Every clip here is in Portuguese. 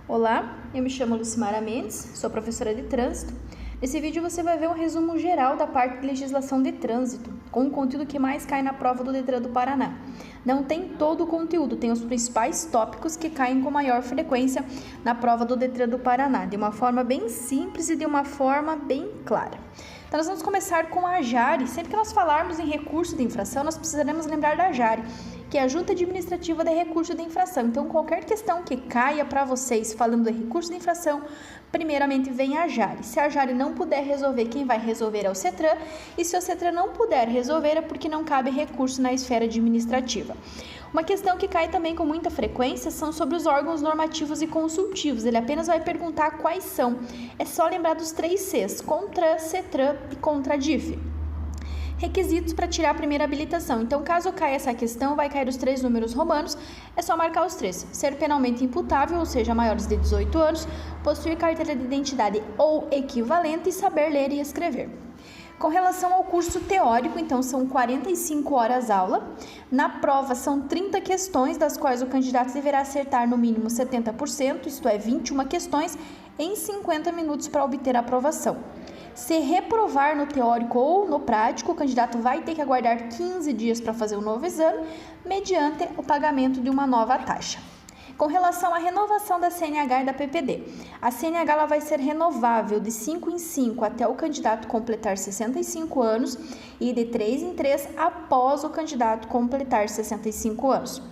Olá, eu me chamo Lucimara Mendes, sou professora de trânsito. Nesse vídeo você vai ver um resumo geral da parte de legislação de trânsito, com o conteúdo que mais cai na prova do Detran do Paraná. Não tem todo o conteúdo, tem os principais tópicos que caem com maior frequência na prova do Detran do Paraná, de uma forma bem simples e de uma forma bem clara. Então nós vamos começar com a JARE. Sempre que nós falarmos em recurso de infração, nós precisaremos lembrar da JARE, que é a Junta Administrativa de Recurso de Infração. Então, qualquer questão que caia para vocês falando de recurso de infração, primeiramente vem a JARE. Se a JARE não puder resolver, quem vai resolver é o CETRAN, e se o CETRAN não puder resolver é porque não cabe recurso na esfera administrativa. Uma questão que cai também com muita frequência são sobre os órgãos normativos e consultivos. Ele apenas vai perguntar quais são. É só lembrar dos 3 Cs: CONTRAN, CETRAN e CONTRADIF. Requisitos para tirar a primeira habilitação. Então, caso caia essa questão, vai cair os 3 números romanos, é só marcar os 3. Ser penalmente imputável, ou seja, maiores de 18 anos, possuir carteira de identidade ou equivalente e saber ler e escrever. Com relação ao curso teórico, então, são 45 horas aula. Na prova, são 30 questões, das quais o candidato deverá acertar no mínimo 70%, isto é, 21 questões, em 50 minutos para obter a aprovação. Se reprovar no teórico ou no prático, o candidato vai ter que aguardar 15 dias para fazer um novo exame, mediante o pagamento de uma nova taxa. Com relação à renovação da CNH e da PPD, a CNH ela vai ser renovável de 5 em 5 até o candidato completar 65 anos e de 3 em 3 após o candidato completar 65 anos.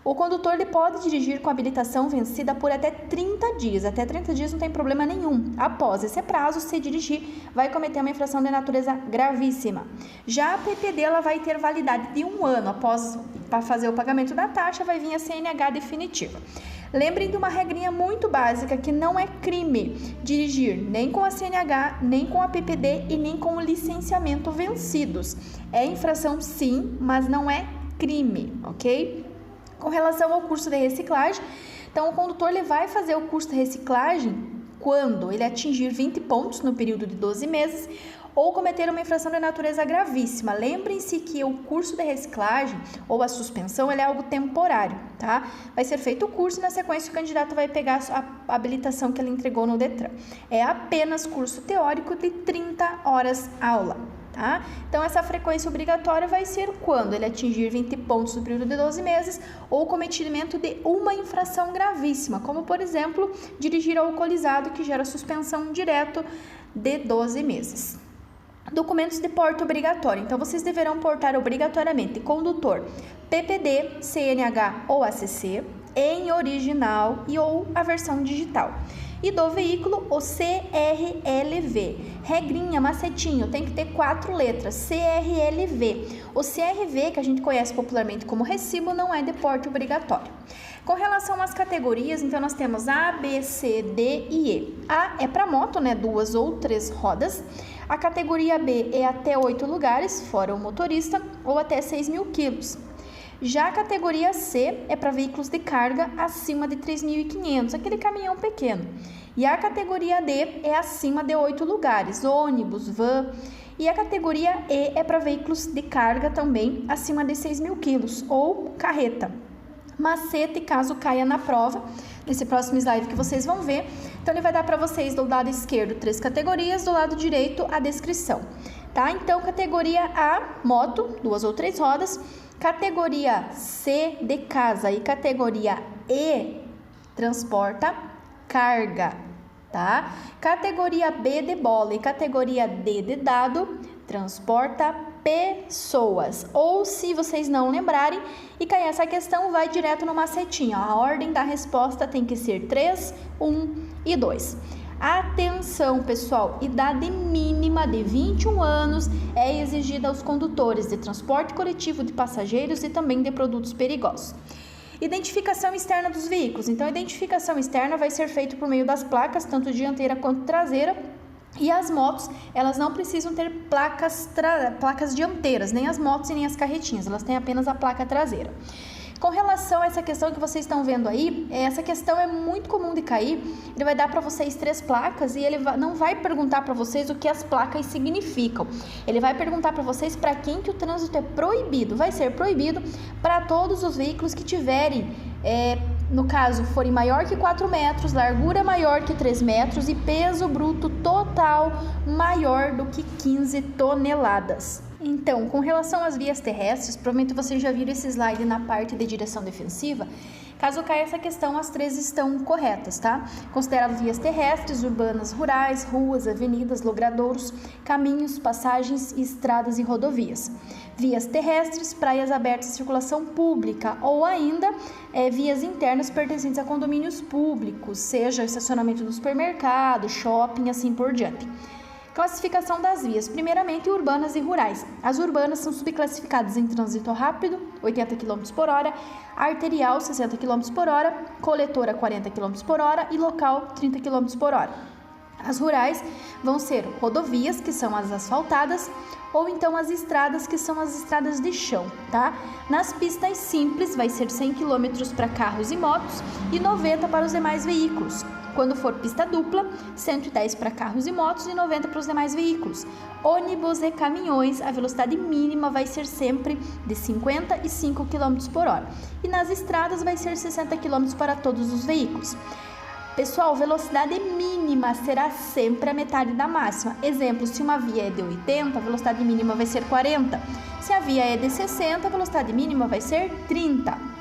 O condutor ele pode dirigir com habilitação vencida por até 30 dias. Até 30 dias não tem problema nenhum. Após esse prazo, se dirigir, vai cometer uma infração de natureza gravíssima. Já a PPD ela vai ter validade de 1 ano. Após para fazer o pagamento da taxa, vai vir a CNH definitiva. Lembrem de uma regrinha muito básica, que não é crime dirigir nem com a CNH, nem com a PPD e nem com o licenciamento vencidos. É infração sim, mas não é crime, ok? Com relação ao curso de reciclagem, então o condutor ele vai fazer o curso de reciclagem quando ele atingir 20 pontos no período de 12 meses ou cometer uma infração de natureza gravíssima. Lembrem-se que o curso de reciclagem ou a suspensão ele é algo temporário, tá? Vai ser feito o curso e na sequência o candidato vai pegar a habilitação que ele entregou no Detran. É apenas curso teórico de 30 horas aula. Tá? Então, essa frequência obrigatória vai ser quando ele atingir 20 pontos no período de 12 meses ou cometimento de uma infração gravíssima, como, por exemplo, dirigir alcoolizado, que gera suspensão direto de 12 meses. Documentos de porte obrigatório. Então, vocês deverão portar obrigatoriamente condutor, PPD, CNH ou ACC, em original e ou a versão digital. E do veículo, o CRLV. Regrinha, macetinho, tem que ter 4 letras, CRLV. O CRV, que a gente conhece popularmente como recibo, não é de porte obrigatório. Com relação às categorias, então nós temos A, B, C, D e E. A é para moto, né, 2 ou 3 rodas. A categoria B é até 8 lugares, fora o motorista, ou até 6.000 quilos. Já a categoria C é para veículos de carga acima de 3.500, aquele caminhão pequeno. E a categoria D é acima de 8 lugares, ônibus, van. E a categoria E é para veículos de carga também acima de 6.000 quilos, ou carreta. Macete, caso caia na prova, nesse próximo slide que vocês vão ver. Então, ele vai dar para vocês do lado esquerdo 3 categorias, do lado direito a descrição. Tá? Então, categoria A, moto, 2 ou 3 rodas. Categoria C, de casa, e categoria E, transporta carga, tá? Categoria B, de bola, e categoria D, de dado, transporta pessoas. Ou, se vocês não lembrarem e cair essa questão, vai direto no macetinho. A ordem da resposta tem que ser 3, 1 e 2. Atenção, pessoal, idade mínima de 21 anos é exigida aos condutores de transporte coletivo de passageiros e também de produtos perigosos. Identificação externa dos veículos. Então, a identificação externa vai ser feita por meio das placas, tanto dianteira quanto traseira. E as motos, elas não precisam ter placas dianteiras, nem as motos e nem as carretinhas, elas têm apenas a placa traseira. Com relação a essa questão que vocês estão vendo aí, essa questão é muito comum de cair. Ele vai dar para vocês 3 placas e ele não vai perguntar para vocês o que as placas significam. Ele vai perguntar para vocês para quem que o trânsito é proibido. Vai ser proibido para todos os veículos que tiverem no caso, forem maior que 4 metros, largura maior que 3 metros e peso bruto total maior do que 15 toneladas. Então, com relação às vias terrestres, provavelmente vocês já viram esse slide na parte de direção defensiva. Caso caia essa questão, as 3 estão corretas, tá? Considerado vias terrestres, urbanas, rurais, ruas, avenidas, logradouros, caminhos, passagens, estradas e rodovias. Vias terrestres, praias abertas de circulação pública ou ainda vias internas pertencentes a condomínios públicos, seja estacionamento do supermercado, shopping, assim por diante. Classificação das vias. Primeiramente, urbanas e rurais. As urbanas são subclassificadas em trânsito rápido, 80 km por hora, arterial, 60 km por hora, coletora, 40 km por hora e local, 30 km por hora. As rurais vão ser rodovias, que são as asfaltadas, ou então as estradas, que são as estradas de chão, tá? Nas pistas simples, vai ser 100 km para carros e motos e 90 para os demais veículos. Quando for pista dupla, 110 para carros e motos e 90 para os demais veículos. Ônibus e caminhões, a velocidade mínima vai ser sempre de 55 km por hora. E nas estradas vai ser 60 km para todos os veículos. Pessoal, velocidade mínima será sempre a metade da máxima. Exemplo, se uma via é de 80, a velocidade mínima vai ser 40. Se a via é de 60, a velocidade mínima vai ser 30.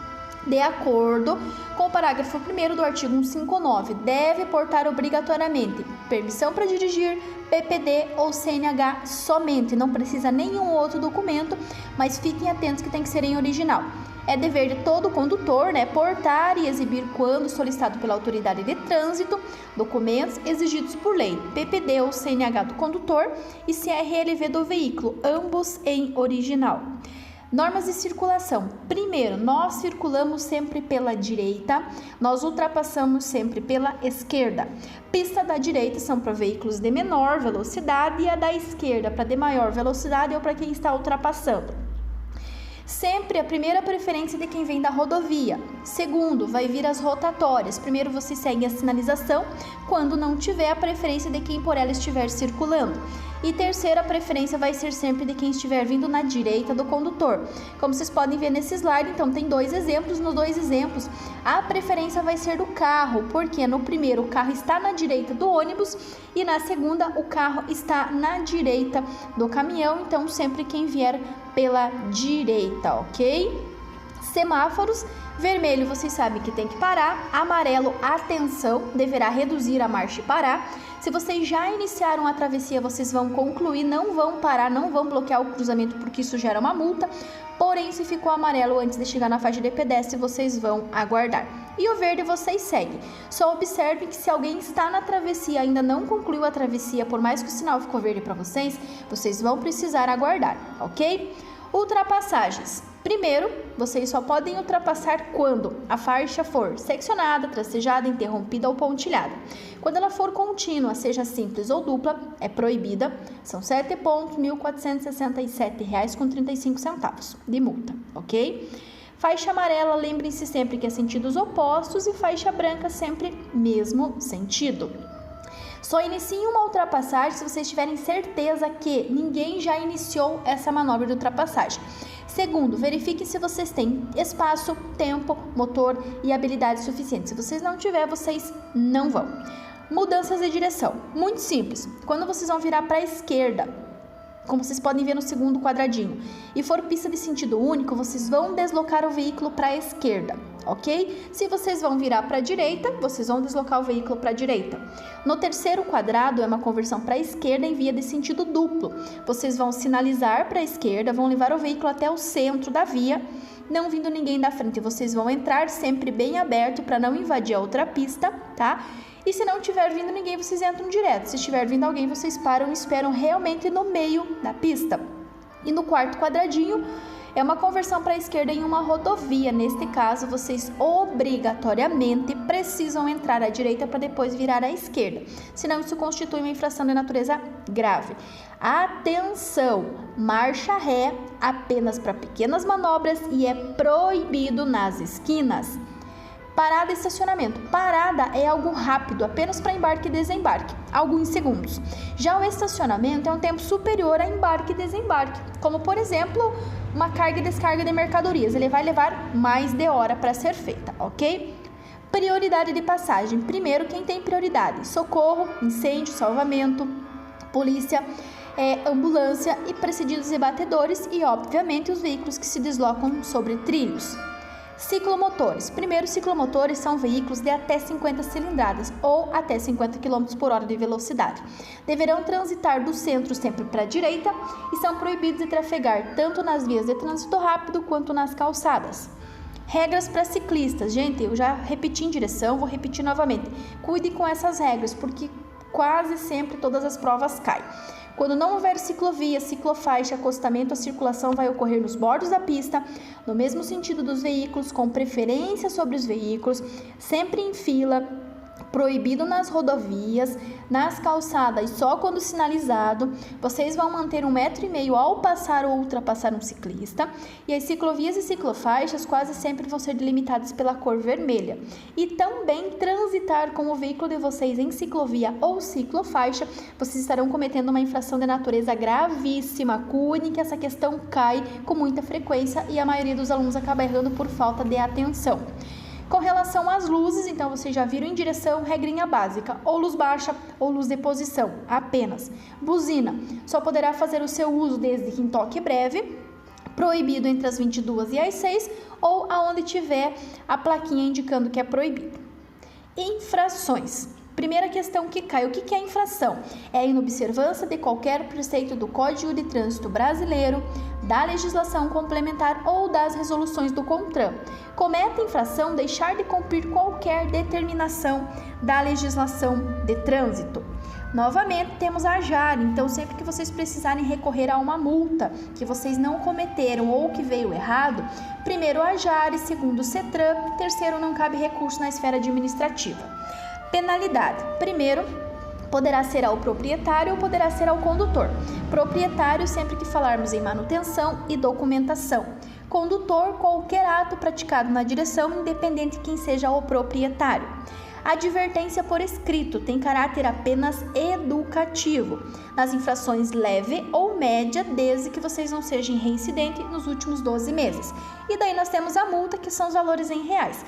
De acordo com o parágrafo 1º do artigo 159, deve portar obrigatoriamente permissão para dirigir, PPD ou CNH somente. Não precisa nenhum outro documento, mas fiquem atentos que tem que ser em original. É dever de todo condutor, portar e exibir, quando solicitado pela autoridade de trânsito, documentos exigidos por lei, PPD ou CNH do condutor e CRLV do veículo, ambos em original. Normas de circulação. Primeiro, nós circulamos sempre pela direita, nós ultrapassamos sempre pela esquerda. Pista da direita são para veículos de menor velocidade e a da esquerda para de maior velocidade ou para quem está ultrapassando. Sempre a primeira preferência de quem vem da rodovia. Segundo, vai vir as rotatórias. Primeiro você segue a sinalização, quando não tiver, a preferência de quem por ela estiver circulando. E terceira, a preferência vai ser sempre de quem estiver vindo na direita do condutor. Como vocês podem ver nesse slide, então tem 2 exemplos. Nos 2 exemplos, a preferência vai ser do carro, porque no primeiro o carro está na direita do ônibus e na segunda o carro está na direita do caminhão. Então sempre quem vier pela direita, ok? Semáforos. Vermelho, vocês sabem que tem que parar. Amarelo, atenção, deverá reduzir a marcha e parar. Se vocês já iniciaram a travessia, vocês vão concluir, não vão parar, não vão bloquear o cruzamento, porque isso gera uma multa. Porém, se ficou amarelo antes de chegar na faixa de pedestre, vocês vão aguardar. E o verde vocês seguem. Só observem que se alguém está na travessia e ainda não concluiu a travessia, por mais que o sinal ficou verde para vocês, vocês vão precisar aguardar, ok? Ultrapassagens. Primeiro, vocês só podem ultrapassar quando a faixa for seccionada, tracejada, interrompida ou pontilhada. Quando ela for contínua, seja simples ou dupla, é proibida. São 7 pontos, R$ 1.467,35 de multa, ok? Faixa amarela, lembrem-se sempre que é sentidos opostos, e faixa branca sempre mesmo sentido. Só iniciem uma ultrapassagem se vocês tiverem certeza que ninguém já iniciou essa manobra de ultrapassagem. Segundo, verifiquem se vocês têm espaço, tempo, motor e habilidade suficiente. Se vocês não tiverem, vocês não vão. Mudanças de direção. Muito simples. Quando vocês vão virar para a esquerda, como vocês podem ver no segundo quadradinho, e for pista de sentido único, vocês vão deslocar o veículo para a esquerda, ok? Se vocês vão virar para a direita, vocês vão deslocar o veículo para a direita. No terceiro quadrado é uma conversão para a esquerda em via de sentido duplo. Vocês vão sinalizar para a esquerda, vão levar o veículo até o centro da via, não vindo ninguém da frente. Vocês vão entrar sempre bem aberto para não invadir a outra pista, tá? E se não estiver vindo ninguém, vocês entram direto. Se estiver vindo alguém, vocês param e esperam realmente no meio da pista. E no quarto quadradinho é uma conversão para a esquerda em uma rodovia. Neste caso, vocês obrigatoriamente precisam entrar à direita para depois virar à esquerda. Senão, isso constitui uma infração de natureza grave. Atenção! Marcha ré apenas para pequenas manobras e é proibido nas esquinas. Parada e estacionamento. Parada é algo rápido, apenas para embarque e desembarque, algo em segundos. Já o estacionamento é um tempo superior a embarque e desembarque, como por exemplo, uma carga e descarga de mercadorias. Ele vai levar mais de hora para ser feita, ok? Prioridade de passagem. Primeiro, quem tem prioridade? Socorro, incêndio, salvamento, polícia, ambulância e precedidos e batedores e, obviamente, os veículos que se deslocam sobre trilhos. Ciclomotores. Primeiro, ciclomotores são veículos de até 50 cilindradas ou até 50 km por hora de velocidade. Deverão transitar do centro sempre para a direita e são proibidos de trafegar tanto nas vias de trânsito rápido quanto nas calçadas. Regras para ciclistas. Gente, eu já repeti em direção, vou repetir novamente. Cuide com essas regras, porque quase sempre todas as provas caem. Quando não houver ciclovia, ciclofaixa, acostamento, a circulação vai ocorrer nos bordos da pista, no mesmo sentido dos veículos, com preferência sobre os veículos, sempre em fila, proibido nas rodovias, nas calçadas só quando sinalizado. Vocês vão manter 1,5 m ao passar ou ultrapassar um ciclista, e as ciclovias e ciclofaixas quase sempre vão ser delimitadas pela cor vermelha. E também transitar com o veículo de vocês em ciclovia ou ciclofaixa, vocês estarão cometendo uma infração de natureza gravíssima. Cuidem que essa questão cai com muita frequência e a maioria dos alunos acaba errando por falta de atenção. Com relação às luzes, então vocês já viram em direção, regrinha básica, ou luz baixa ou luz de posição, apenas. Buzina, só poderá fazer o seu uso desde que em toque breve, proibido entre as 22 e as 6, ou aonde tiver a plaquinha indicando que é proibido. Infrações. Primeira questão que cai, o que é infração? É a inobservância de qualquer preceito do Código de Trânsito Brasileiro, da legislação complementar ou das resoluções do CONTRAN. Comete infração deixar de cumprir qualquer determinação da legislação de trânsito. Novamente, temos a JAR, então sempre que vocês precisarem recorrer a uma multa que vocês não cometeram ou que veio errado, primeiro a JAR, segundo o CETRAN, terceiro não cabe recurso na esfera administrativa. Penalidade. Primeiro, poderá ser ao proprietário ou poderá ser ao condutor. Proprietário, sempre que falarmos em manutenção e documentação. Condutor, qualquer ato praticado na direção, independente de quem seja o proprietário. Advertência por escrito, tem caráter apenas educativo. Nas infrações leve ou média, desde que vocês não sejam reincidente nos últimos 12 meses. E daí nós temos a multa, que são os valores em reais.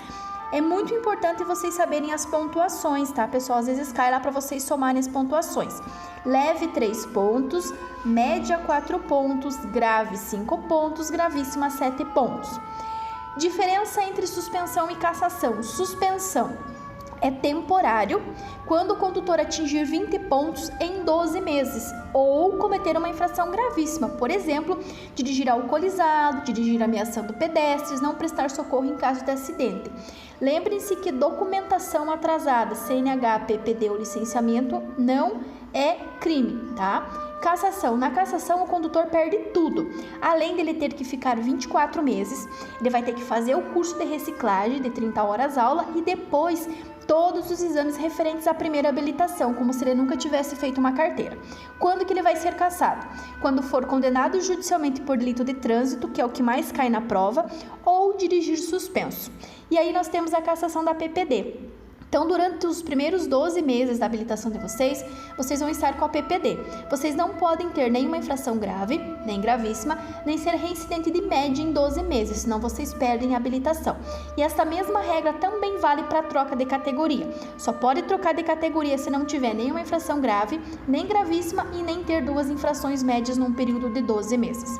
É muito importante vocês saberem as pontuações, tá, pessoal? Às vezes cai lá para vocês somarem as pontuações. Leve 3 pontos, média 4 pontos, grave 5 pontos, gravíssima 7 pontos. Diferença entre suspensão e cassação. Suspensão é temporário quando o condutor atingir 20 pontos em 12 meses ou cometer uma infração gravíssima, por exemplo, dirigir alcoolizado, dirigir ameaçando pedestres, não prestar socorro em caso de acidente. Lembrem-se que documentação atrasada, CNH, PPD ou licenciamento não é crime, tá? Cassação. Na cassação, o condutor perde tudo. Além dele ter que ficar 24 meses, ele vai ter que fazer o curso de reciclagem de 30 horas aula e depois todos os exames referentes à primeira habilitação, como se ele nunca tivesse feito uma carteira. Quando que ele vai ser cassado? Quando for condenado judicialmente por delito de trânsito, que é o que mais cai na prova, ou dirigir suspenso. E aí nós temos a cassação da PPD. Então, durante os primeiros 12 meses da habilitação de vocês, vocês vão estar com a PPD. Vocês não podem ter nenhuma infração grave, nem gravíssima, nem ser reincidente de média em 12 meses, senão vocês perdem a habilitação. E essa mesma regra também vale para a troca de categoria. Só pode trocar de categoria se não tiver nenhuma infração grave, nem gravíssima e nem ter 2 infrações médias num período de 12 meses.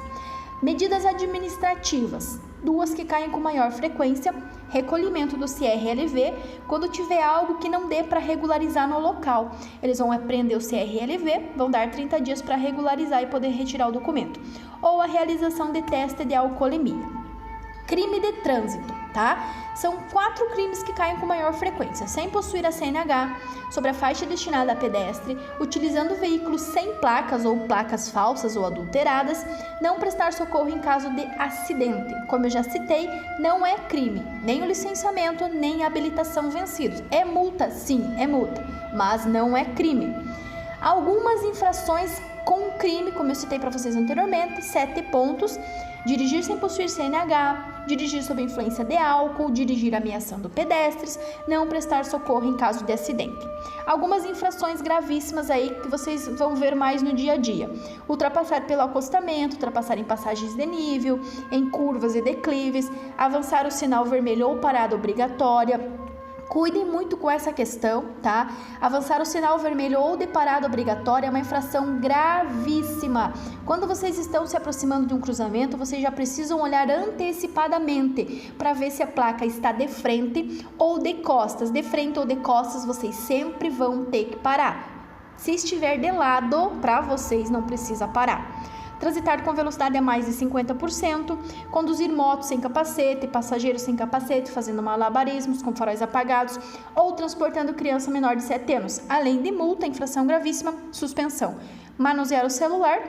Medidas administrativas. 2 que caem com maior frequência, recolhimento do CRLV, quando tiver algo que não dê para regularizar no local. Eles vão apreender o CRLV, vão dar 30 dias para regularizar e poder retirar o documento. Ou a realização de teste de alcoolemia. Crime de trânsito, tá? São 4 crimes que caem com maior frequência. Sem possuir a CNH, sobre a faixa destinada a pedestre, utilizando veículos sem placas ou placas falsas ou adulteradas, não prestar socorro em caso de acidente. Como eu já citei, não é crime, nem o licenciamento, nem a habilitação vencidos. É multa, sim, é multa, mas não é crime. Algumas infrações com crime, como eu citei para vocês anteriormente, 7 pontos. Dirigir sem possuir CNH, dirigir sob influência de álcool, dirigir ameaçando pedestres, não prestar socorro em caso de acidente. Algumas infrações gravíssimas aí que vocês vão ver mais no dia a dia. Ultrapassar pelo acostamento, ultrapassar em passagens de nível, em curvas e declives, avançar o sinal vermelho ou parada obrigatória, Cuidem muito com essa questão, tá? Avançar o sinal vermelho ou de parada obrigatória é uma infração gravíssima. Quando vocês estão se aproximando de um cruzamento, vocês já precisam olhar antecipadamente para ver se a placa está de frente ou de costas. De frente ou de costas, vocês sempre vão ter que parar. Se estiver de lado, para vocês não precisa parar. Transitar com velocidade a mais de 50%, conduzir motos sem capacete, passageiros sem capacete, fazendo malabarismos com faróis apagados ou transportando criança menor de 7 anos, além de multa, infração gravíssima, suspensão. Manusear o celular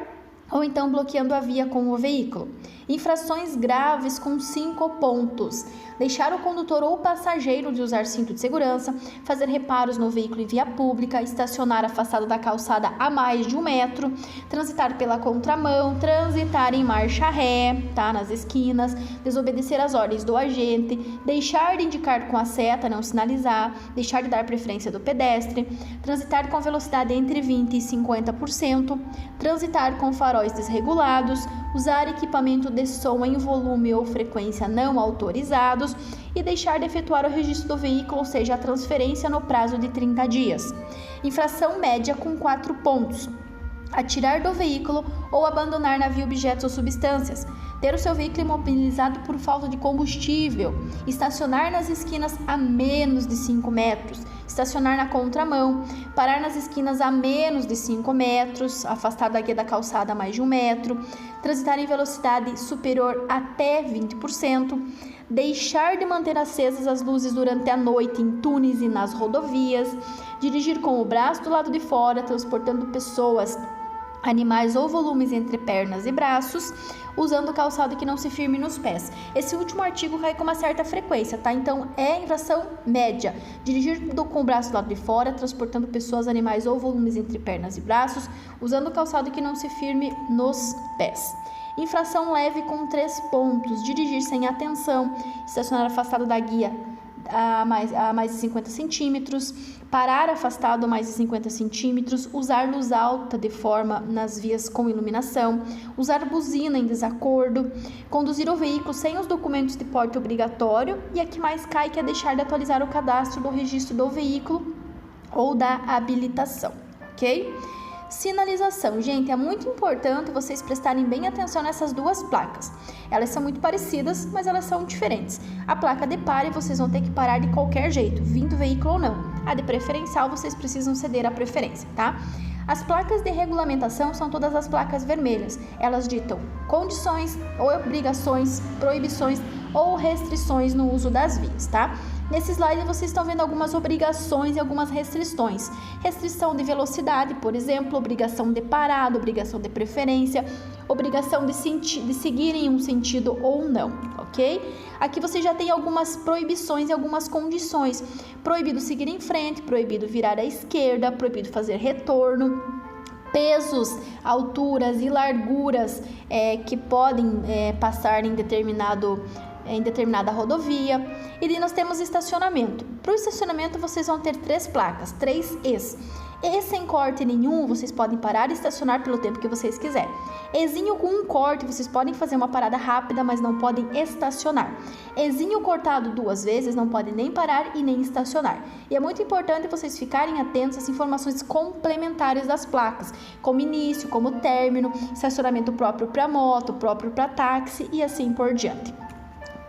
ou então bloqueando a via com o veículo. Infrações graves com 5 pontos. Deixar o condutor ou passageiro de usar cinto de segurança, fazer reparos no veículo em via pública, estacionar afastado da calçada a mais de 1 metro, transitar pela contramão, transitar em marcha ré, tá, nas esquinas, desobedecer às ordens do agente, deixar de indicar com a seta, não sinalizar, deixar de dar preferência do pedestre, transitar com velocidade entre 20% e 50%, transitar com faróis desregulados, usar equipamento de som em volume ou frequência não autorizados e deixar de efetuar o registro do veículo, ou seja, a transferência no prazo de 30 dias. Infração média com 4 pontos. Atirar do veículo ou abandonar navio, objetos ou substâncias. Ter o seu veículo imobilizado por falta de combustível. Estacionar nas esquinas a menos de 5 metros. Estacionar na contramão. Parar nas esquinas a menos de 5 metros. Afastar da guia da calçada a mais de 1 metro. Transitar em velocidade superior até 20%. Deixar de manter acesas as luzes durante a noite em túneis e nas rodovias. Dirigir com o braço do lado de fora, transportando pessoas, animais ou volumes entre pernas e braços, usando calçado que não se firme nos pés. Esse último artigo cai com uma certa frequência, tá? Então, é infração média. Dirigir com o braço do lado de fora, transportando pessoas, animais ou volumes entre pernas e braços, usando calçado que não se firme nos pés. Infração leve com 3 pontos. Dirigir sem atenção, estacionar afastado da guia a mais de 50 centímetros, parar afastado a mais de 50 centímetros, usar luz alta de forma nas vias com iluminação, usar buzina em desacordo, conduzir o veículo sem os documentos de porte obrigatório e a que mais cai, que é deixar de atualizar o cadastro do registro do veículo ou da habilitação, ok? Sinalização. Gente, é muito importante vocês prestarem bem atenção nessas duas placas. Elas são muito parecidas, mas elas são diferentes. A placa de pare, vocês vão ter que parar de qualquer jeito, vindo veículo ou não. A de preferencial, vocês precisam ceder a preferência, tá? As placas de regulamentação são todas as placas vermelhas. Elas ditam condições, obrigações, proibições ou restrições no uso das vias, tá? Nesse slide vocês estão vendo algumas obrigações e algumas restrições. Restrição de velocidade, por exemplo, obrigação de parada, obrigação de preferência, obrigação de seguir em um sentido ou não, ok? Aqui você já tem algumas proibições e algumas condições. Proibido seguir em frente, proibido virar à esquerda, proibido fazer retorno. Pesos, alturas e larguras que podem passar em determinada rodovia. E daí nós temos estacionamento. Para o estacionamento vocês vão ter 3 placas, 3 Es. E sem corte nenhum, vocês podem parar e estacionar pelo tempo que vocês quiserem. Ezinho com um corte, vocês podem fazer uma parada rápida, mas não podem estacionar. Ezinho cortado 2 vezes, não podem nem parar e nem estacionar. E é muito importante vocês ficarem atentos às informações complementares das placas, como início, como término, estacionamento próprio para moto, próprio para táxi e assim por diante.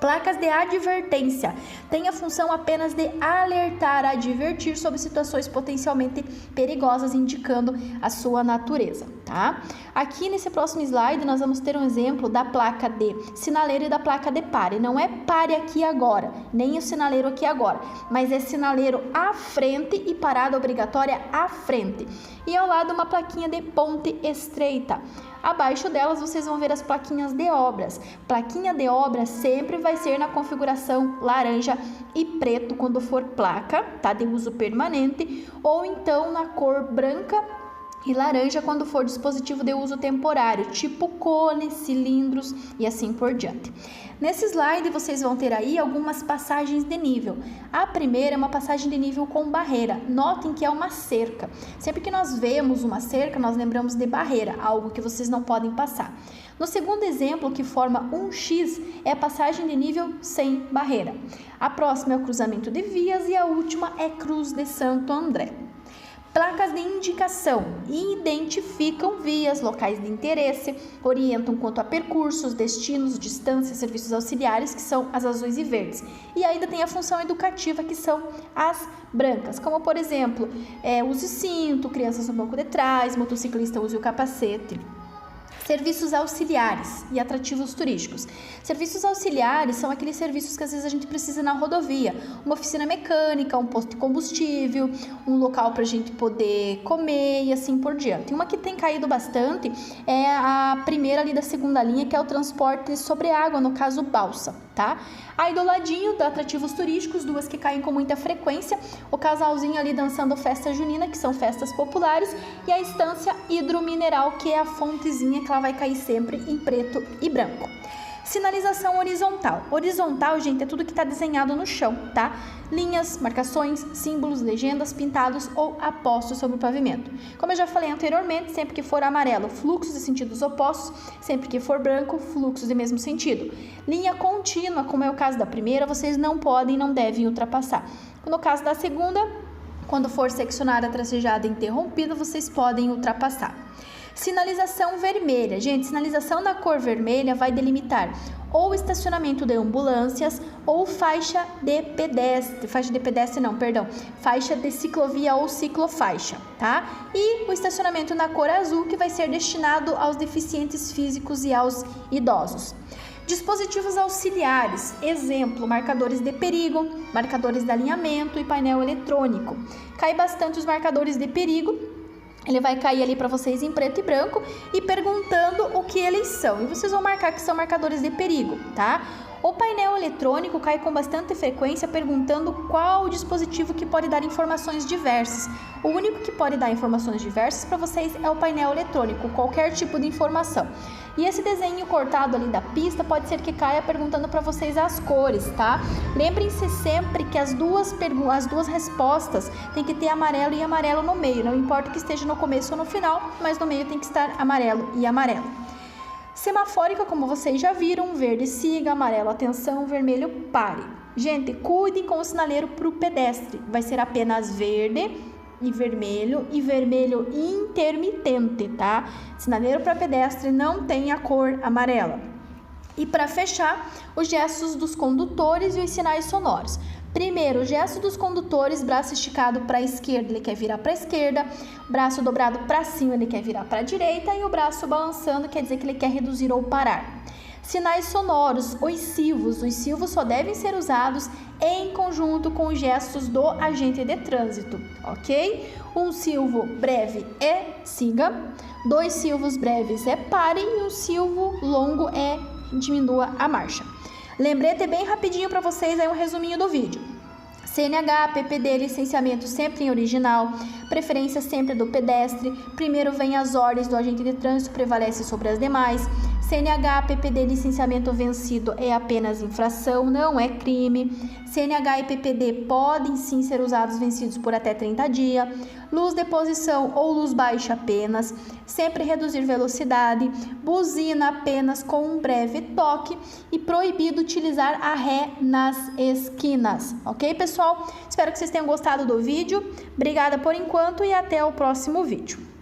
Placas de advertência têm a função apenas de alertar, advertir sobre situações potencialmente perigosas, indicando a sua natureza, tá? Aqui nesse próximo slide nós vamos ter um exemplo da placa de sinaleiro e da placa de pare. Não é pare aqui agora, nem o sinaleiro aqui agora, mas é sinaleiro à frente e parada obrigatória à frente. E ao lado uma plaquinha de ponte estreita. Abaixo delas vocês vão ver as plaquinhas de obras. Plaquinha de obra sempre vai ser na configuração laranja e preto quando for placa, tá? De uso permanente, ou então na cor branca e laranja quando for dispositivo de uso temporário, tipo cones, cilindros e assim por diante. Nesse slide vocês vão ter aí algumas passagens de nível. A primeira é uma passagem de nível com barreira. Notem que é uma cerca. Sempre que nós vemos uma cerca, nós lembramos de barreira, algo que vocês não podem passar. No segundo exemplo, que forma um X, é a passagem de nível sem barreira. A próxima é o cruzamento de vias e a última é Cruz de Santo André. Placas de indicação identificam vias, locais de interesse, orientam quanto a percursos, destinos, distâncias, serviços auxiliares, que são as azuis e verdes. E ainda tem a função educativa, que são as brancas, como por exemplo, use cinto, crianças no banco de trás, motociclista use o capacete. Serviços auxiliares e atrativos turísticos. Serviços auxiliares são aqueles serviços que às vezes a gente precisa na rodovia. Uma oficina mecânica, um posto de combustível, um local para a gente poder comer e assim por diante. Uma que tem caído bastante é a primeira ali da segunda linha, que é o transporte sobre água, no caso balsa, tá? Aí do ladinho, da atrativos turísticos, duas que caem com muita frequência, o casalzinho ali dançando festa junina, que são festas populares, e a estância hidromineral, que é a fontezinha que ela vai cair sempre em preto e branco. Sinalização horizontal. Horizontal, gente, é tudo que está desenhado no chão, tá? Linhas, marcações, símbolos, legendas, pintados ou apostos sobre o pavimento. Como eu já falei anteriormente, sempre que for amarelo, fluxos de sentidos opostos, sempre que for branco, fluxos de mesmo sentido. Linha contínua, como é o caso da primeira, vocês não podem e não devem ultrapassar. No caso da segunda, quando for seccionada, tracejada e interrompida, vocês podem ultrapassar. Sinalização vermelha. Gente, sinalização na cor vermelha vai delimitar ou estacionamento de ambulâncias ou faixa de ciclovia ou ciclofaixa, tá? E o estacionamento na cor azul, que vai ser destinado aos deficientes físicos e aos idosos. Dispositivos auxiliares, exemplo, marcadores de perigo, marcadores de alinhamento e painel eletrônico. Cai bastante os marcadores de perigo. Ele vai cair ali para vocês em preto e branco e perguntando o que eles são. E vocês vão marcar que são marcadores de perigo, tá? O painel eletrônico cai com bastante frequência perguntando qual o dispositivo que pode dar informações diversas. O único que pode dar informações diversas para vocês é o painel eletrônico, qualquer tipo de informação. E esse desenho cortado ali da pista pode ser que caia perguntando para vocês as cores, tá? Lembrem-se sempre que as duas respostas tem que ter amarelo e amarelo no meio. Não importa que esteja no começo ou no final, mas no meio tem que estar amarelo e amarelo. Semafórica, como vocês já viram, verde siga, amarelo atenção, vermelho pare. Gente, cuidem com o sinaleiro para o pedestre. Vai ser apenas verde e vermelho intermitente, tá? Sinaleiro para pedestre não tem a cor amarela. E para fechar, os gestos dos condutores e os sinais sonoros. Primeiro, o gesto dos condutores, braço esticado para a esquerda, ele quer virar para a esquerda, braço dobrado para cima, ele quer virar para a direita, e o braço balançando quer dizer que ele quer reduzir ou parar. Sinais sonoros, os silvos só devem ser usados em conjunto com os gestos do agente de trânsito, ok? Um silvo breve é siga, 2 silvos breves é pare e um silvo longo é diminua a marcha. Lembrete bem rapidinho para vocês aí um resuminho do vídeo. CNH, PPD, licenciamento sempre em original, preferência sempre do pedestre, primeiro vem as ordens do agente de trânsito, prevalece sobre as demais. CNH, PPD, licenciamento vencido é apenas infração, não é crime. CNH e PPD podem sim ser usados vencidos por até 30 dias. Luz de posição ou luz baixa apenas. Sempre reduzir velocidade. Buzina apenas com um breve toque. E proibido utilizar a ré nas esquinas. Ok, pessoal? Espero que vocês tenham gostado do vídeo. Obrigada por enquanto e até o próximo vídeo.